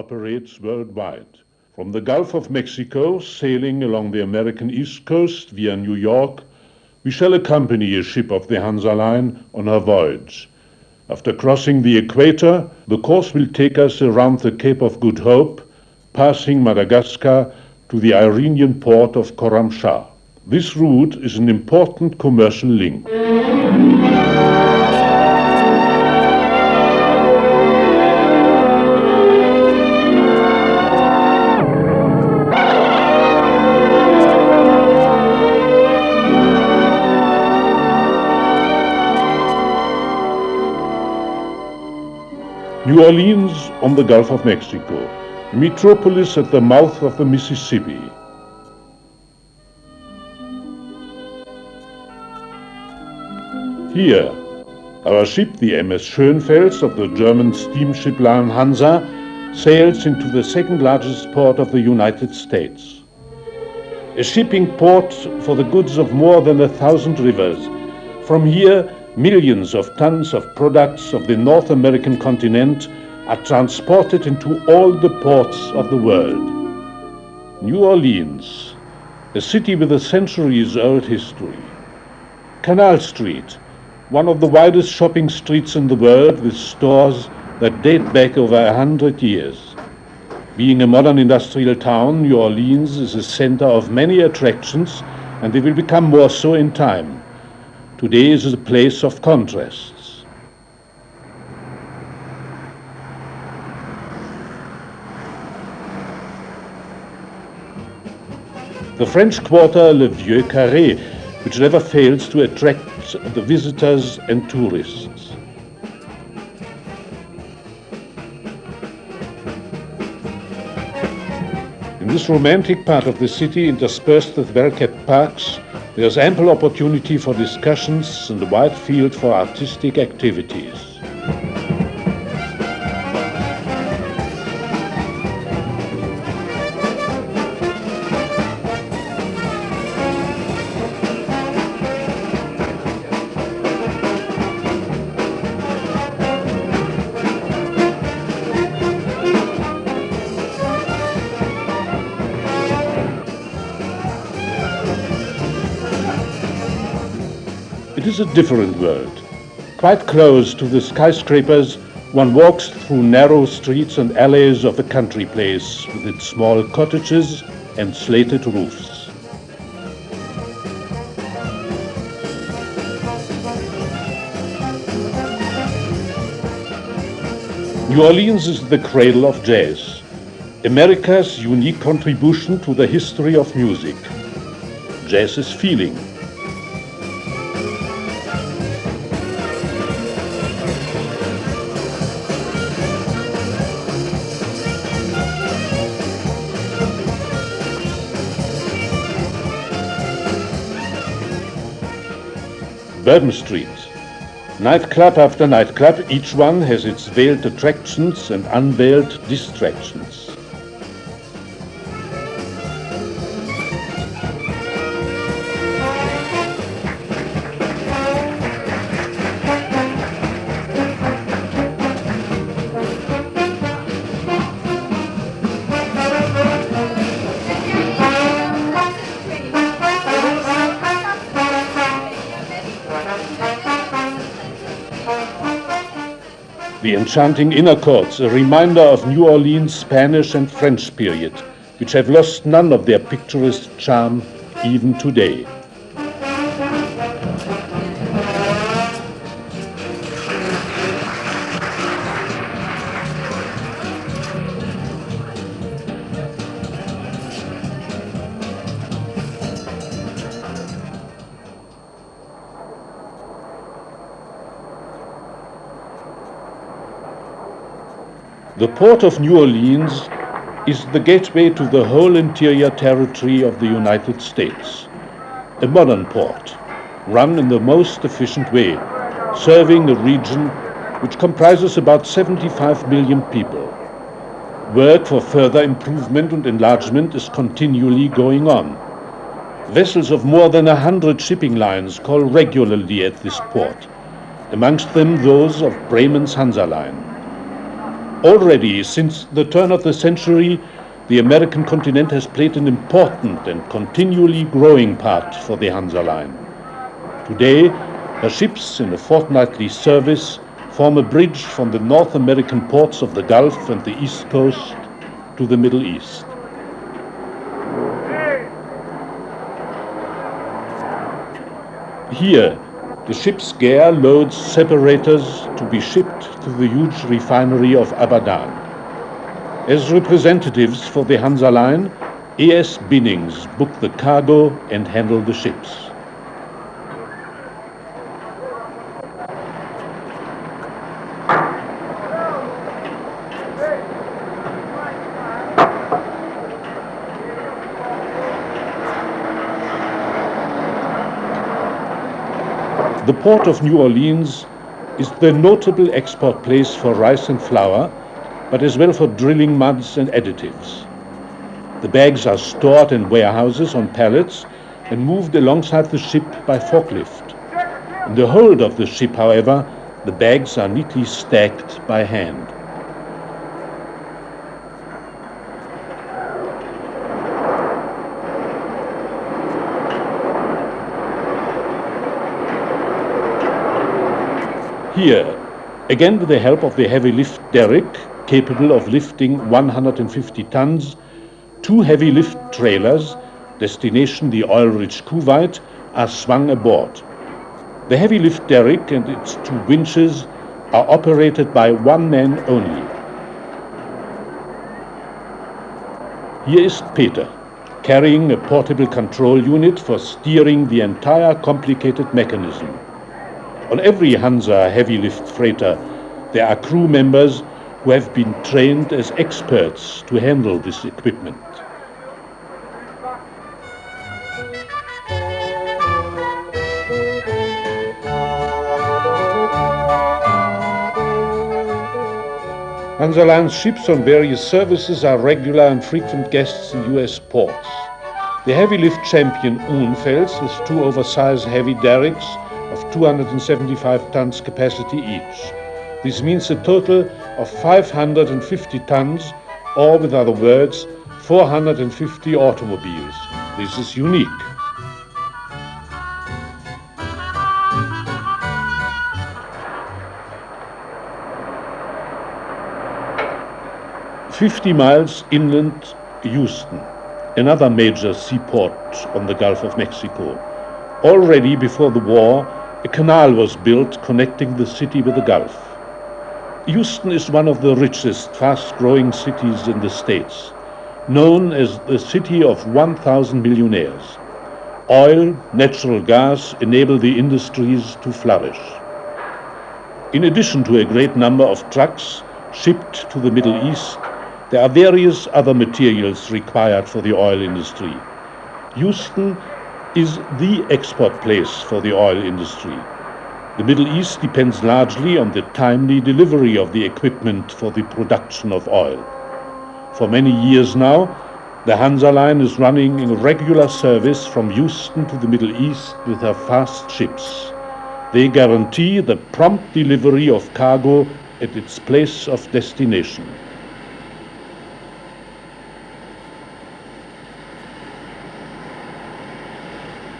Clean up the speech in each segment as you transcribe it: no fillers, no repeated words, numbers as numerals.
operates worldwide. From the Gulf of Mexico, sailing along the American East Coast via New York, we shall accompany a ship of the Hansa Line on her voyage. After crossing the equator, the course will take us around the Cape of Good Hope, passing Madagascar to the Iranian port of Khorramshahr. This route is an important commercial link. New Orleans on the Gulf of Mexico, a metropolis at the mouth of the Mississippi. Here, our ship, the MS Schönfels of the German steamship line Hansa, sails into the second largest port of the United States. A shipping port for the goods of more than 1,000 rivers. From here, millions of tons of products of the North American continent are transported into all the ports of the world. New Orleans, a city with a centuries-old history. Canal Street, one of the widest shopping streets in the world with stores that date back over 100 years. Being a modern industrial town, New Orleans is a center of many attractions, and they will become more so in time. Today is a place of contrasts. The French quarter Le Vieux Carré, which never fails to attract the visitors and tourists. In this romantic part of the city, interspersed with well-kept parks, there is ample opportunity for discussions and a wide field for artistic activities. It is a different world. Quite close to the skyscrapers, one walks through narrow streets and alleys of the country place with its small cottages and slated roofs. New Orleans is the cradle of jazz, America's unique contribution to the history of music. Jazz is feeling. Bourbon Street. Nightclub after nightclub, each one has its veiled attractions and unveiled distractions. The enchanting inner courts, a reminder of New Orleans' Spanish and French period, which have lost none of their picturesque charm even today. The port of New Orleans is the gateway to the whole interior territory of the United States. A modern port, run in the most efficient way, serving a region which comprises about 75 million people. Work for further improvement and enlargement is continually going on. Vessels of more than 100 shipping lines call regularly at this port, amongst them those of Bremen's Hansa Line. Already, since the turn of the century, the American continent has played an important and continually growing part for the Hansa Line. Today, her ships in a fortnightly service form a bridge from the North American ports of the Gulf and the East Coast to the Middle East. Here, the ship's gear loads separators to be shipped to the huge refinery of Abadan. As representatives for the Hansa Line, A.S. Binnings book the cargo and handle the ships. The port of New Orleans is the notable export place for rice and flour, but as well for drilling muds and additives. The bags are stored in warehouses on pallets and moved alongside the ship by forklift. In the hold of the ship, however, the bags are neatly stacked by hand. Here, again with the help of the heavy lift derrick, capable of lifting 150 tons, two heavy lift trailers, destination the oil-rich Kuwait, are swung aboard. The heavy lift derrick and its two winches are operated by one man only. Here is Peter, carrying a portable control unit for steering the entire complicated mechanism. On every Hansa heavy lift freighter, there are crew members who have been trained as experts to handle this equipment. Hansa Line's ships on various services are regular and frequent guests in U.S. ports. The heavy lift champion Unfels has two oversized heavy derricks of 275 tons capacity each. This means a total of 550 tons, or with other words, 450 automobiles. This is unique. "50 miles inland, Houston, another major seaport on the Gulf of Mexico. Already before the war, a canal was built connecting the city with the Gulf. Houston is one of the richest, fast-growing cities in the States, known as the city of 1,000 millionaires. Oil, natural gas enable the industries to flourish. In addition to a great number of trucks shipped to the Middle East, there are various other materials required for the oil industry. Houston is the export place for the oil industry. The Middle East depends largely on the timely delivery of the equipment for the production of oil. For many years now, the Hansa Line is running in regular service from Houston to the Middle East with her fast ships. They guarantee the prompt delivery of cargo at its place of destination.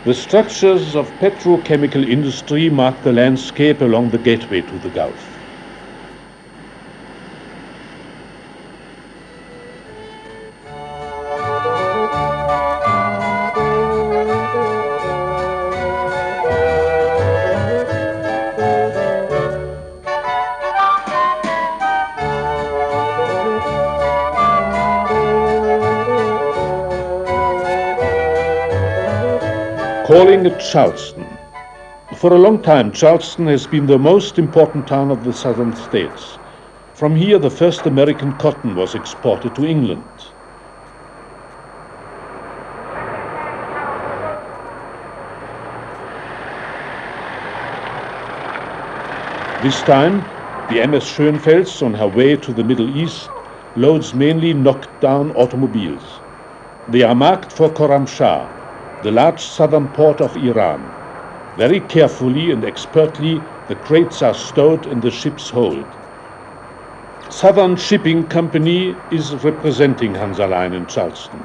The structures of petrochemical industry mark the landscape along the gateway to the Gulf. Calling at Charleston. For a long time, Charleston has been the most important town of the southern states. From here, the first American cotton was exported to England. This time, the MS Schönfels, on her way to the Middle East, loads mainly knocked-down automobiles. They are marked for Khorramshahr, the large southern port of Iran. Very carefully and expertly, the crates are stowed in the ship's hold. Southern Shipping Company is representing Hansa Line in Charleston.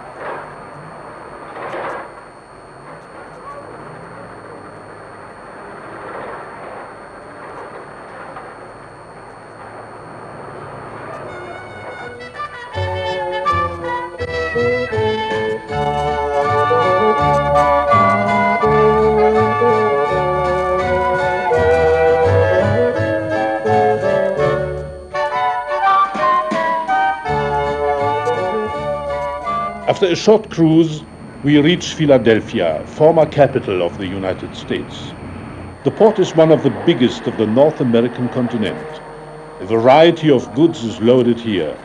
After a short cruise, we reach Philadelphia, former capital of the United States. The port is one of the biggest of the North American continent. A variety of goods is loaded here.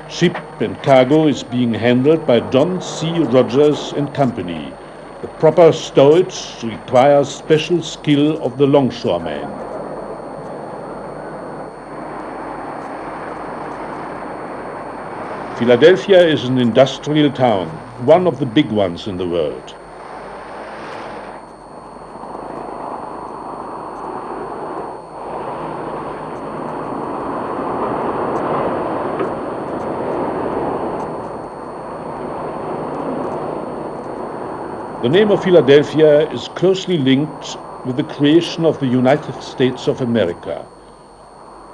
Ship and cargo is being handled by John C. Rogers and Company. The proper stowage requires special skill of the longshoreman. Philadelphia is an industrial town, one of the big ones in the world. The name of Philadelphia is closely linked with the creation of the United States of America.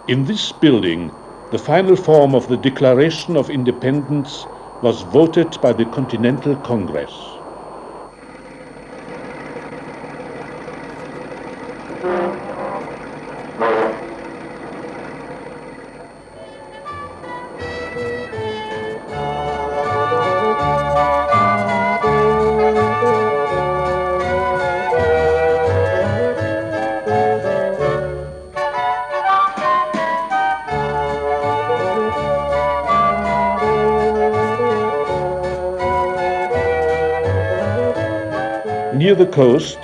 In this building, the final form of the Declaration of Independence was voted by the Continental Congress. Near the coast,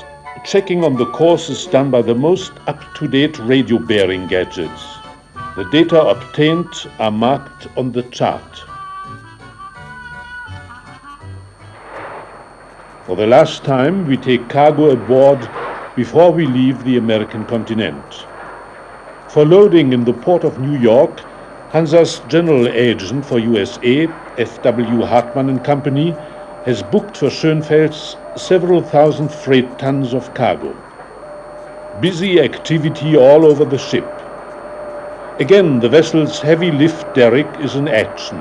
checking on the course is done by the most up-to-date radio-bearing gadgets. The data obtained are marked on the chart. For the last time, we take cargo aboard before we leave the American continent. For loading in the port of New York, Hansa's general agent for USA, F.W. Hartmann and Company, has booked for Schönfels several thousand freight tons of cargo. Busy activity all over the ship. Again, the vessel's heavy lift derrick is in action.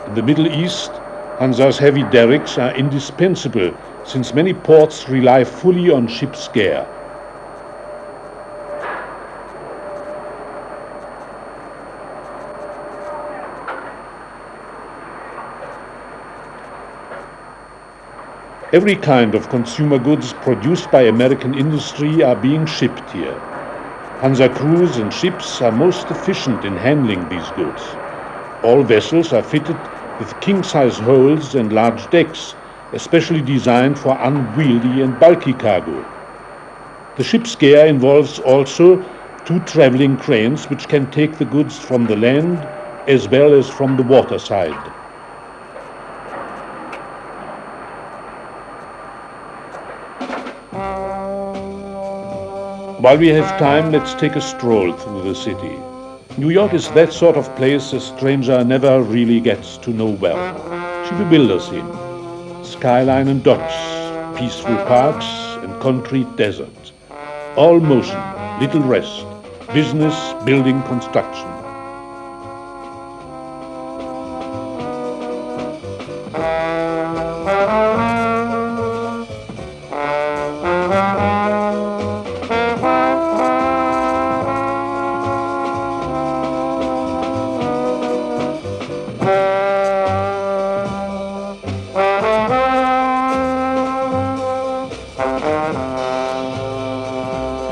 In the Middle East, Hansa's heavy derricks are indispensable since many ports rely fully on ship's gear. Every kind of consumer goods produced by American industry are being shipped here. Hansa crews and ships are most efficient in handling these goods. All vessels are fitted with king-size holds and large decks, especially designed for unwieldy and bulky cargo. The ship's gear involves also 2 traveling cranes which can take the goods from the land as well as from the water side. While we have time, let's take a stroll through the city. New York is that sort of place a stranger never really gets to know well. She bewilders him. Skyline and docks, peaceful parks and concrete desert. All motion, little rest, business, building, construction.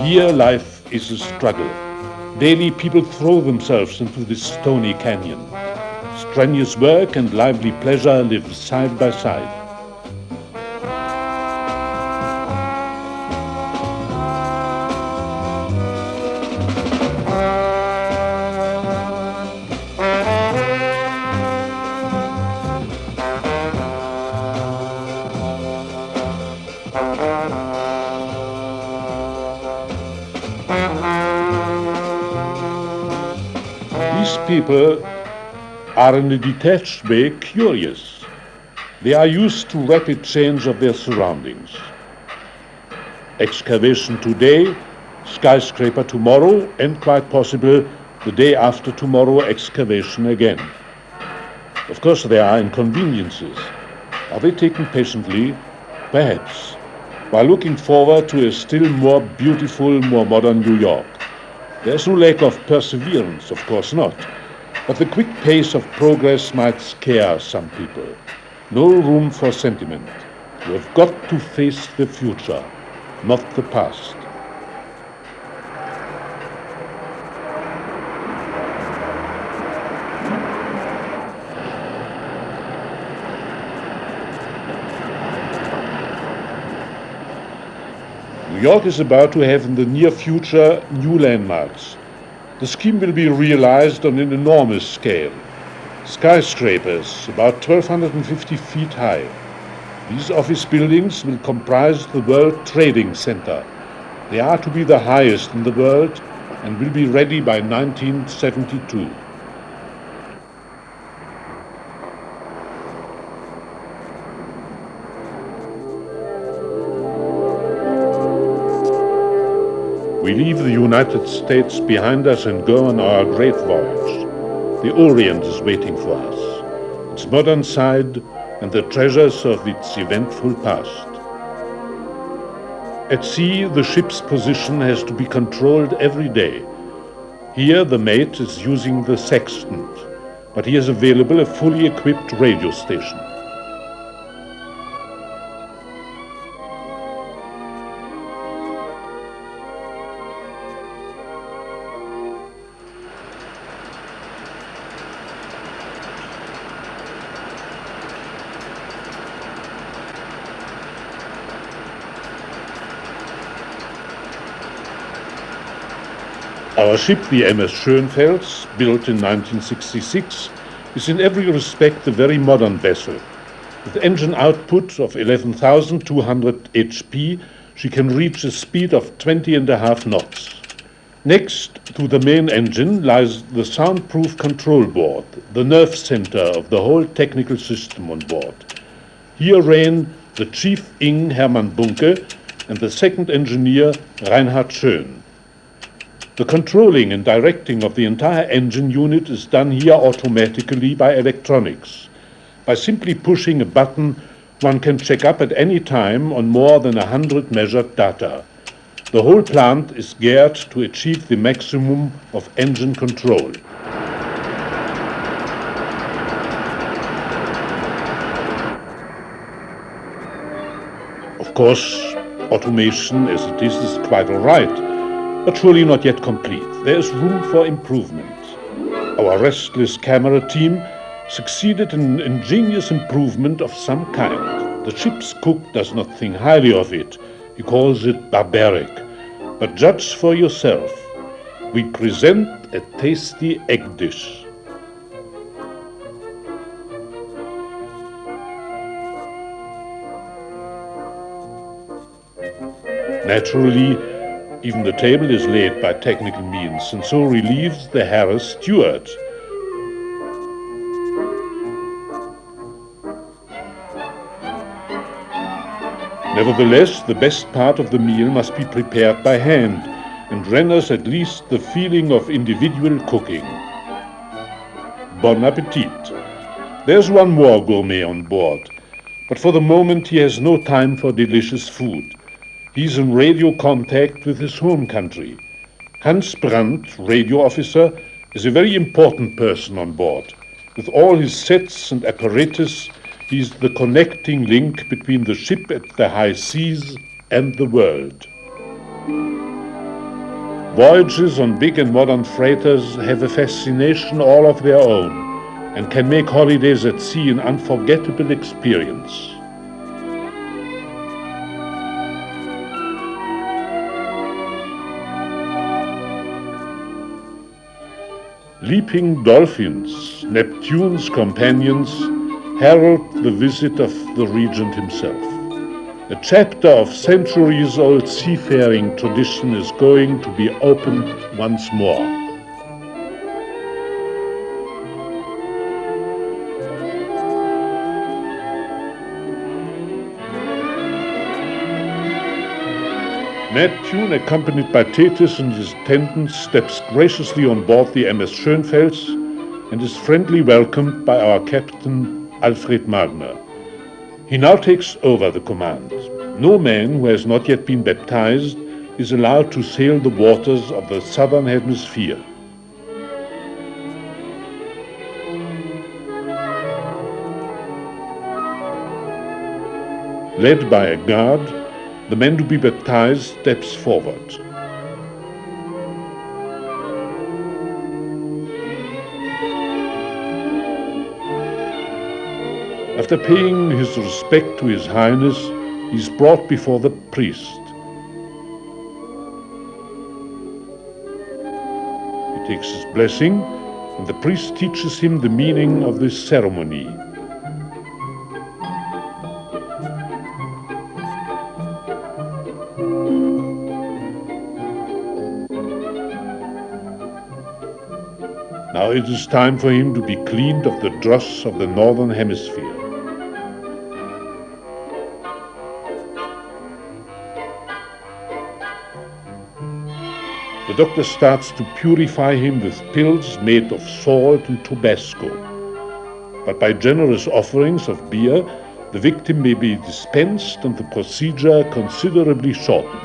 Here life is a struggle. Daily people throw themselves into this stony canyon. Strenuous work and lively pleasure live side by side. These people are in a detached way curious. They are used to rapid change of their surroundings. Excavation today, skyscraper tomorrow, and quite possible the day after tomorrow excavation again. Of course there are inconveniences. Are they taken patiently? Perhaps. While looking forward to a still more beautiful, more modern New York. There's no lack of perseverance, of course not. But the quick pace of progress might scare some people. No room for sentiment. You have got to face the future, not the past. New York is about to have in the near future new landmarks. The scheme will be realized on an enormous scale. Skyscrapers about 1,250 feet high. These office buildings will comprise the World Trading Center. They are to be the highest in the world and will be ready by 1972. We leave the United States behind us and go on our great voyage. The Orient is waiting for us, its modern side and the treasures of its eventful past. At sea, the ship's position has to be controlled every day. Here, the mate is using the sextant, but he has available a fully equipped radio station. Our ship, the MS Schönfels, built in 1966, is in every respect a very modern vessel. With engine output of 11,200 HP, she can reach a speed of 20.5 knots. Next to the main engine lies the soundproof control board, the nerve center of the whole technical system on board. Here reign the chief Ing Hermann Bunke and the second engineer Reinhard Schön. The controlling and directing of the entire engine unit is done here automatically by electronics. By simply pushing a button, one can check up at any time on more than 100 measured data. The whole plant is geared to achieve the maximum of engine control. Of course, automation as it is quite all right, but surely not yet complete. There is room for improvement. Our restless camera team succeeded in an ingenious improvement of some kind. The ship's cook does not think highly of it. He calls it barbaric. But judge for yourself. We present a tasty egg dish. Naturally, even the table is laid by technical means, and so relieves the harassed steward. Nevertheless, the best part of the meal must be prepared by hand, and renders at least the feeling of individual cooking. Bon appetit! There's one more gourmet on board, but for the moment he has no time for delicious food. He's in radio contact with his home country. Hans Brandt, radio officer, is a very important person on board. With all his sets and apparatus, he's the connecting link between the ship at the high seas and the world. Voyages on big and modern freighters have a fascination all of their own and can make holidays at sea an unforgettable experience. Leaping dolphins, Neptune's companions, herald the visit of the regent himself. A chapter of centuries-old seafaring tradition is going to be opened once more. Neptune, accompanied by Thetis and his attendants, steps graciously on board the MS Schönfels and is friendly welcomed by our captain, Alfred Magner. He now takes over the command. No man who has not yet been baptized is allowed to sail the waters of the southern hemisphere. Led by a guard, the man to be baptized steps forward. After paying his respect to His Highness, he is brought before the priest. He takes his blessing, and the priest teaches him the meaning of this ceremony. Now it is time for him to be cleaned of the dross of the northern hemisphere. The doctor starts to purify him with pills made of salt and Tabasco. But by generous offerings of beer, the victim may be dispensed and the procedure considerably shortened.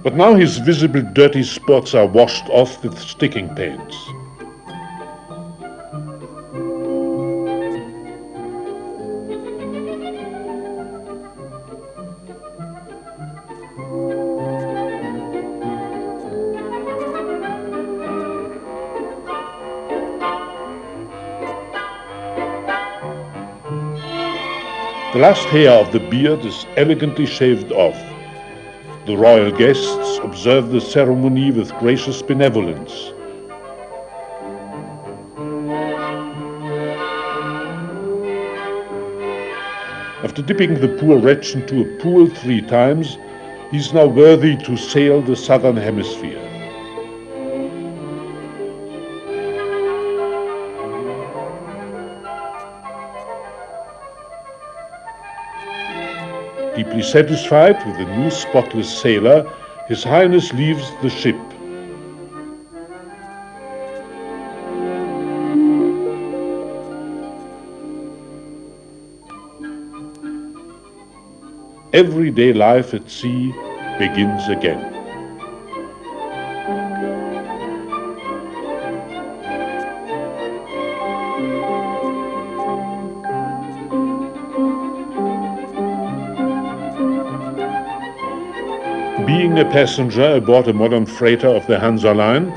But now his visible dirty spots are washed off with sticking paints. The last hair of the beard is elegantly shaved off. The royal guests observe the ceremony with gracious benevolence. After dipping the poor wretch into a pool 3 times, he is now worthy to sail the southern hemisphere. Deeply satisfied with the new spotless sailor, His Highness leaves the ship. Everyday life at sea begins again. Being a passenger aboard a modern freighter of the Hansa line,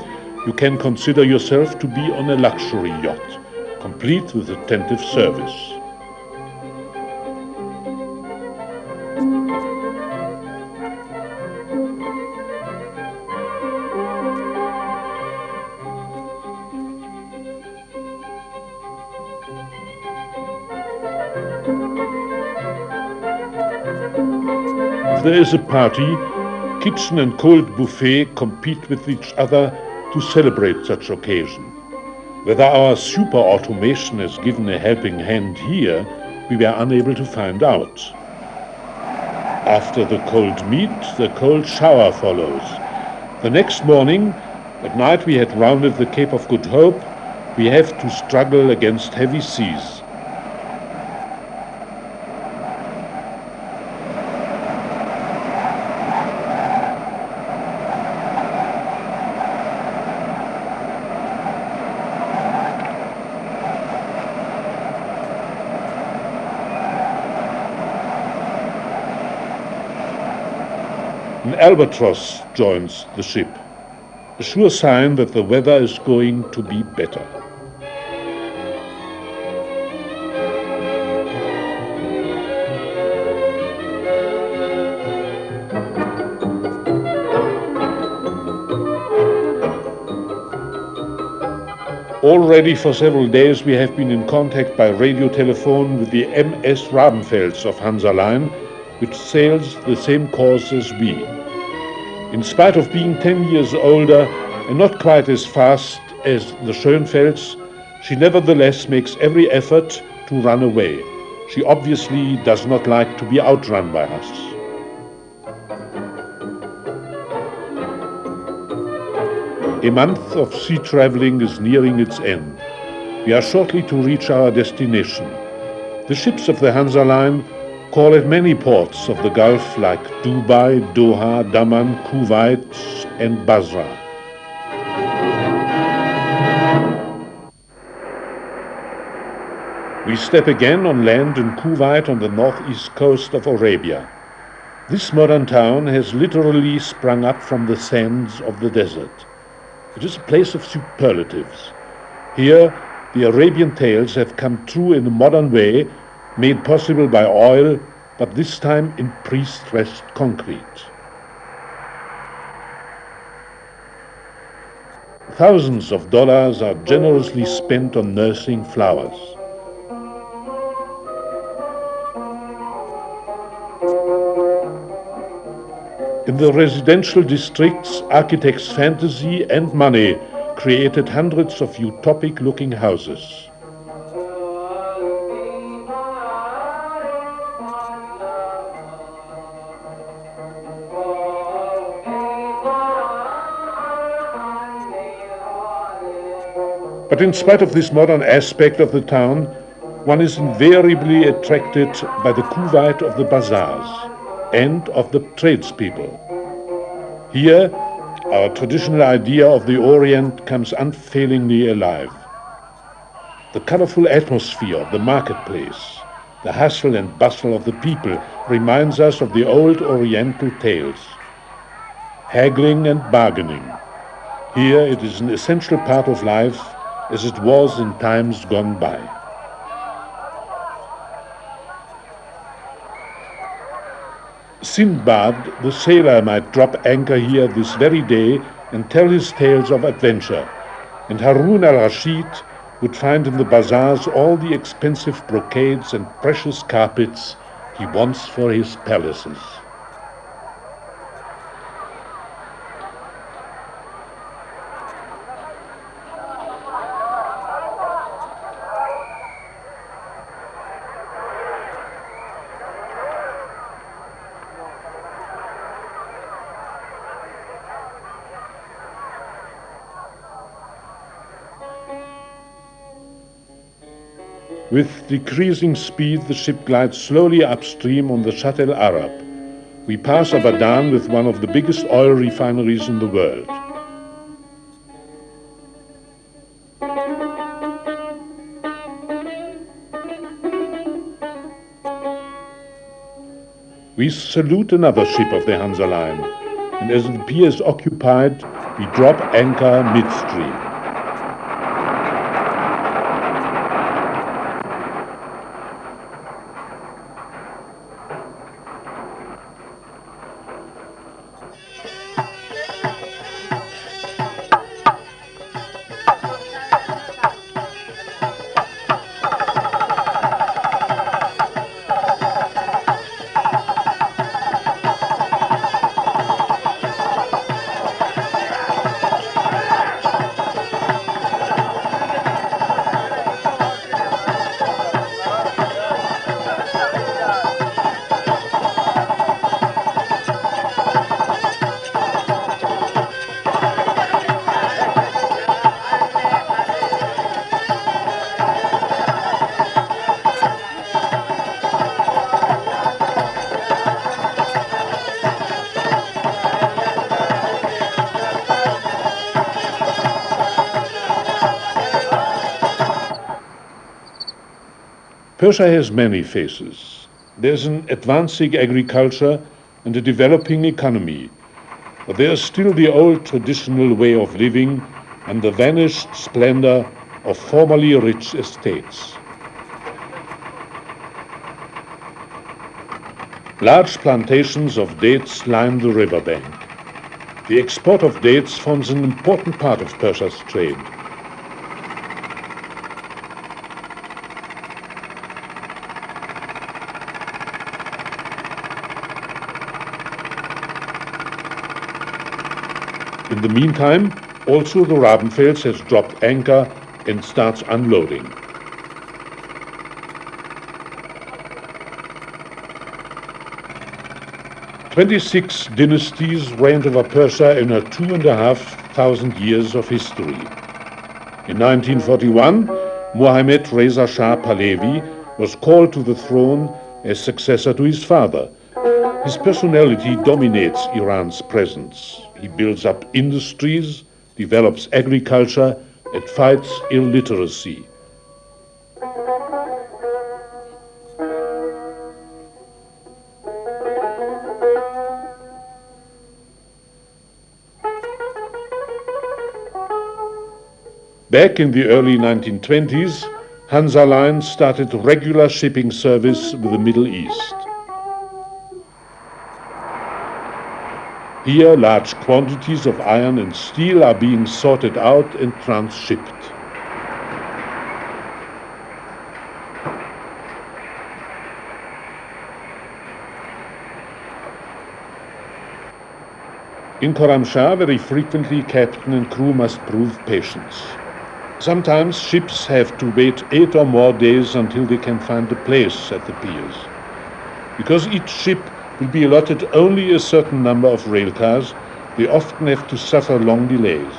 you can consider yourself to be on a luxury yacht, complete with attentive service. If there is a party, kitchen and cold buffet compete with each other to celebrate such occasion. Whether our super automation has given a helping hand here, we were unable to find out. After the cold meat, the cold shower follows. The next morning, at night we had rounded the Cape of Good Hope, we have to struggle against heavy seas. An albatross joins the ship, a sure sign that the weather is going to be better. Already for several days we have been in contact by radio telephone with the MS Werbefilm of Hansa Line, which sails the same course as we. In spite of being 10 years older and not quite as fast as the Schönfelds, she nevertheless makes every effort to run away. She obviously does not like to be outrun by us. A month of sea traveling is nearing its end. We are shortly to reach our destination. The ships of the Hansa Line call at many ports of the Gulf like Dubai, Doha, Daman, Kuwait, and Basra. We step again on land in Kuwait on the northeast coast of Arabia. This modern town has literally sprung up from the sands of the desert. It is a place of superlatives. Here, the Arabian tales have come true in a modern way, made possible by oil, but this time in pre-stressed concrete. Thousands of dollars are generously spent on nursing flowers. In the residential districts, architects' fantasy and money created hundreds of utopic-looking houses. But in spite of this modern aspect of the town, one is invariably attracted by the Kuwait of the bazaars and of the tradespeople. Here, our traditional idea of the Orient comes unfailingly alive. The colorful atmosphere of the marketplace, the hustle and bustle of the people reminds us of the old Oriental tales. Haggling and bargaining. Here it is an essential part of life as it was in times gone by. Sindbad, the sailor, might drop anchor here this very day and tell his tales of adventure, and Harun al-Rashid would find in the bazaars all the expensive brocades and precious carpets he wants for his palaces. With decreasing speed, the ship glides slowly upstream on the Shatt el Arab. We pass Abadan with one of the biggest oil refineries in the world. We salute another ship of the Hansa Line, and as the pier is occupied, we drop anchor midstream. Persia has many faces. There's an advancing agriculture and a developing economy, but there's still the old traditional way of living and the vanished splendor of formerly rich estates. Large plantations of dates line the riverbank. The export of dates forms an important part of Persia's trade. In the meantime, also the Rabenfels has dropped anchor and starts unloading. "26 dynasties reigned over Persia in her 2,500 years of history. In 1941, Mohammed Reza Shah Pahlavi was called to the throne as successor to his father. His personality dominates Iran's presence. He builds up industries, develops agriculture, and fights illiteracy. Back in the early 1920s, Hansa Line started regular shipping service with the Middle East. Here, large quantities of iron and steel are being sorted out and transshipped. In Khorramshahr, very frequently, captain and crew must prove patience. Sometimes ships have to wait 8 or more days until they can find a place at the piers. Because each ship will be allotted only a certain number of rail cars, they often have to suffer long delays.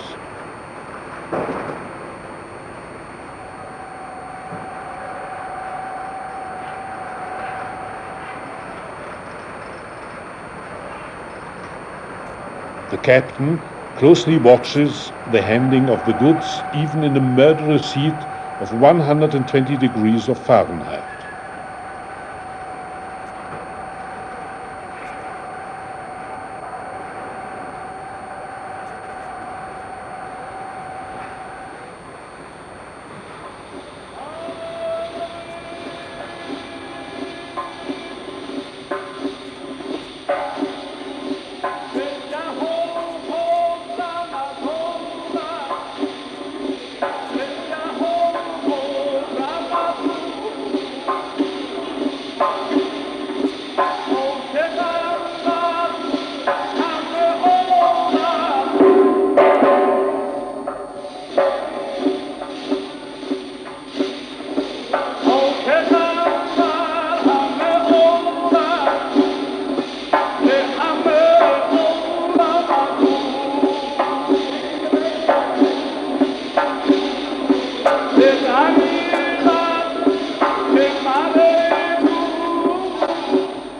The captain closely watches the handling of the goods, even in the murderous heat of 120 degrees of Fahrenheit.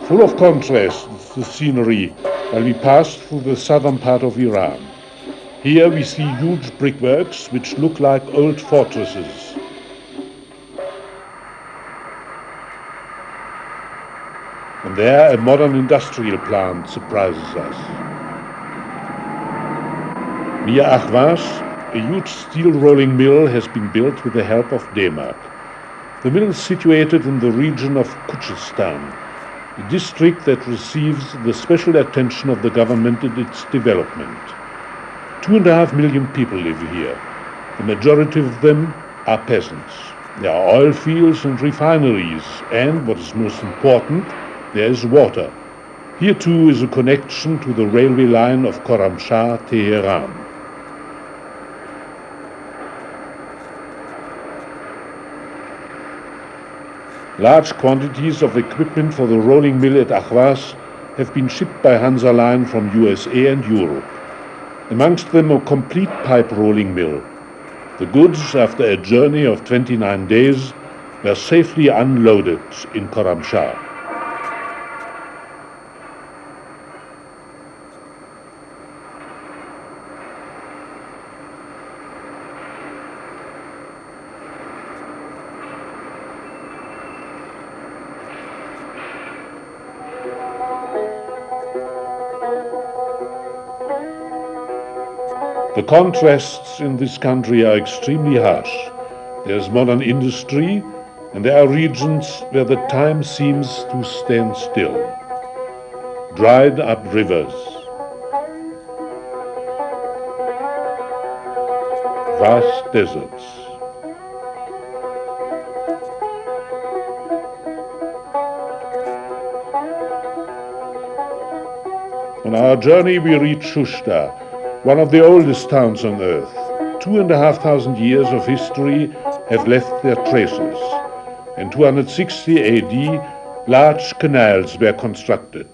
Full of contrasts, the scenery while we pass through the southern part of Iran. Here we see huge brickworks which look like old fortresses. And there a modern industrial plant surprises us. Near Ahvaz, a huge steel rolling mill has been built with the help of Denmark. The mill is situated in the region of Kuchistan, a district that receives the special attention of the government in its development. 2.5 million people live here. The majority of them are peasants. There are oil fields and refineries, and, what is most important, there is water. Here too is a connection to the railway line of Khorramshahr-Teheran. Large quantities of equipment for the rolling mill at Ahvaz have been shipped by Hansa Line from USA and Europe. Amongst them a complete pipe rolling mill. The goods, after a journey of 29 days, were safely unloaded in Khorramshahr. The contrasts in this country are extremely harsh. There is modern industry, and there are regions where the time seems to stand still. Dried up rivers, vast deserts. On our journey we reach Shushtar, one of the oldest towns on earth. 2,500 years of history have left their traces. In 260 AD, large canals were constructed.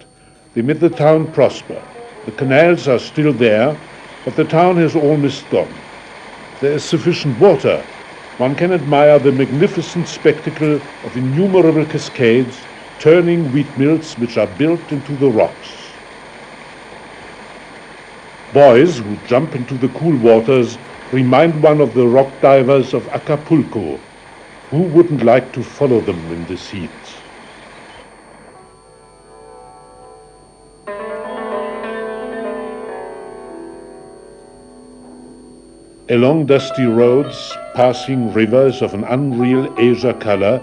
They made the town prosper. The canals are still there, but the town has almost gone. There is sufficient water. One can admire the magnificent spectacle of innumerable cascades turning wheat mills which are built into the rocks. Boys who jump into the cool waters remind one of the rock divers of Acapulco. Who wouldn't like to follow them in this heat? Along dusty roads, passing rivers of an unreal azure color,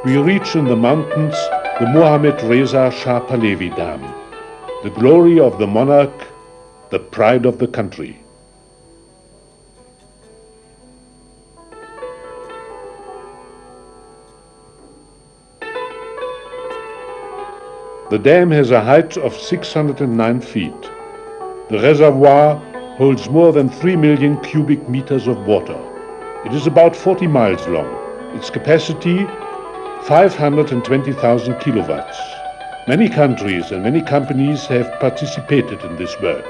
we reach in the mountains the Mohammed Reza Shah Pahlavi Dam, the glory of the monarch, the pride of the country. The dam has a height of 609 feet. The reservoir holds more than 3 million cubic meters of water. It is about 40 miles long. Its capacity, 520,000 kilowatts. Many countries and many companies have participated in this work.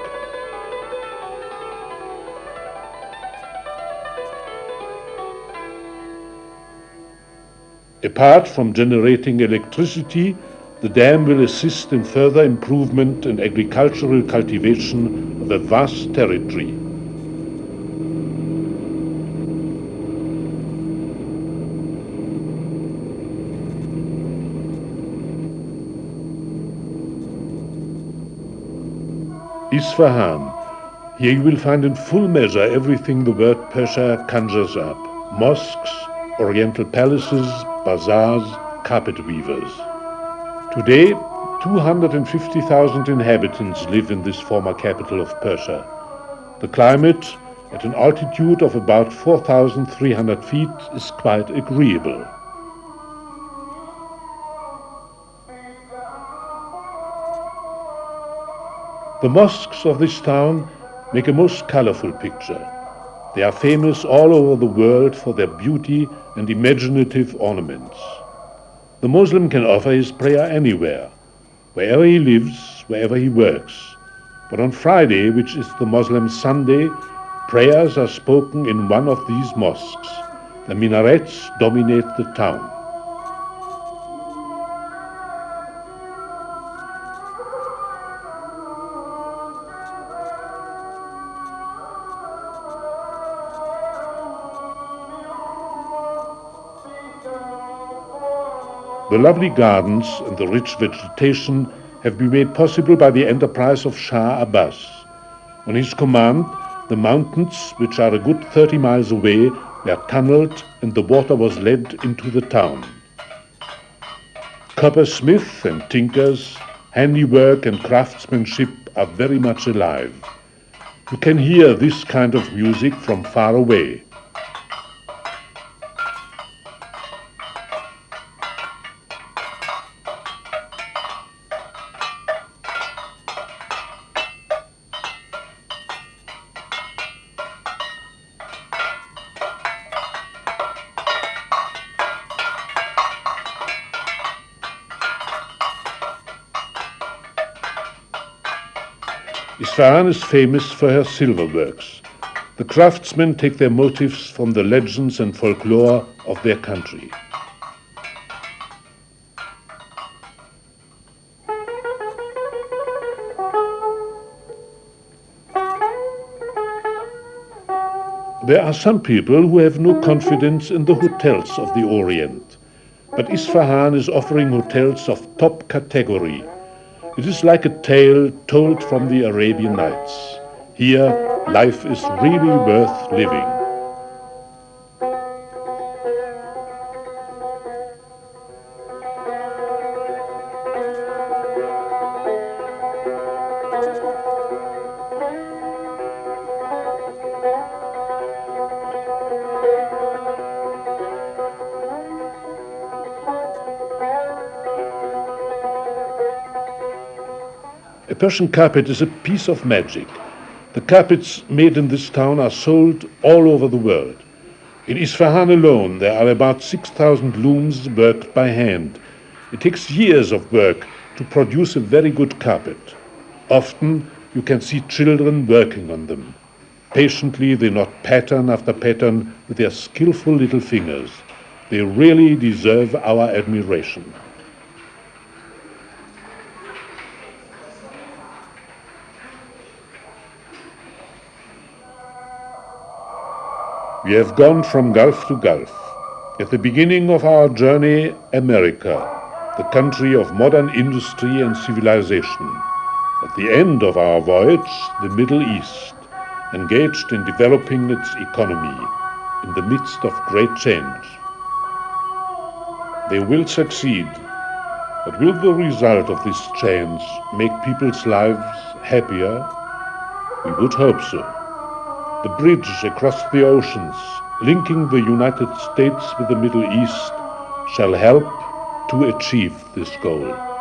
Apart from generating electricity, the dam will assist in further improvement in agricultural cultivation of a vast territory. Isfahan. Here you will find in full measure everything the word Persia conjures up: mosques, oriental palaces, bazaars, carpet weavers. Today, 250,000 inhabitants live in this former capital of Persia. The climate, at an altitude of about 4,300 feet, is quite agreeable. The mosques of this town make a most colorful picture. They are famous all over the world for their beauty and imaginative ornaments. The Muslim can offer his prayer anywhere, wherever he lives, wherever he works. But on Friday, which is the Muslim Sunday, prayers are spoken in one of these mosques. The minarets dominate the town. The lovely gardens and the rich vegetation have been made possible by the enterprise of Shah Abbas. On his command, the mountains, which are a good 30 miles away, were tunneled and the water was led into the town. Coppersmiths and tinkers, handiwork and craftsmanship are very much alive. You can hear this kind of music from far away. Isfahan is famous for her silver works. The craftsmen take their motifs from the legends and folklore of their country. There are some people who have no confidence in the hotels of the Orient, but Isfahan is offering hotels of top category. It is like a tale told from the Arabian Nights. Here, life is really worth living. A Persian carpet is a piece of magic. The carpets made in this town are sold all over the world. In Isfahan alone, there are about 6,000 looms worked by hand. It takes years of work to produce a very good carpet. Often, you can see children working on them. Patiently, they knot pattern after pattern with their skillful little fingers. They really deserve our admiration. We have gone from gulf to gulf. At the beginning of our journey, America, the country of modern industry and civilization. At the end of our voyage, the Middle East, engaged in developing its economy in the midst of great change. They will succeed, but will the result of this change make people's lives happier? We would hope so. The bridge across the oceans, linking the United States with the Middle East, shall help to achieve this goal.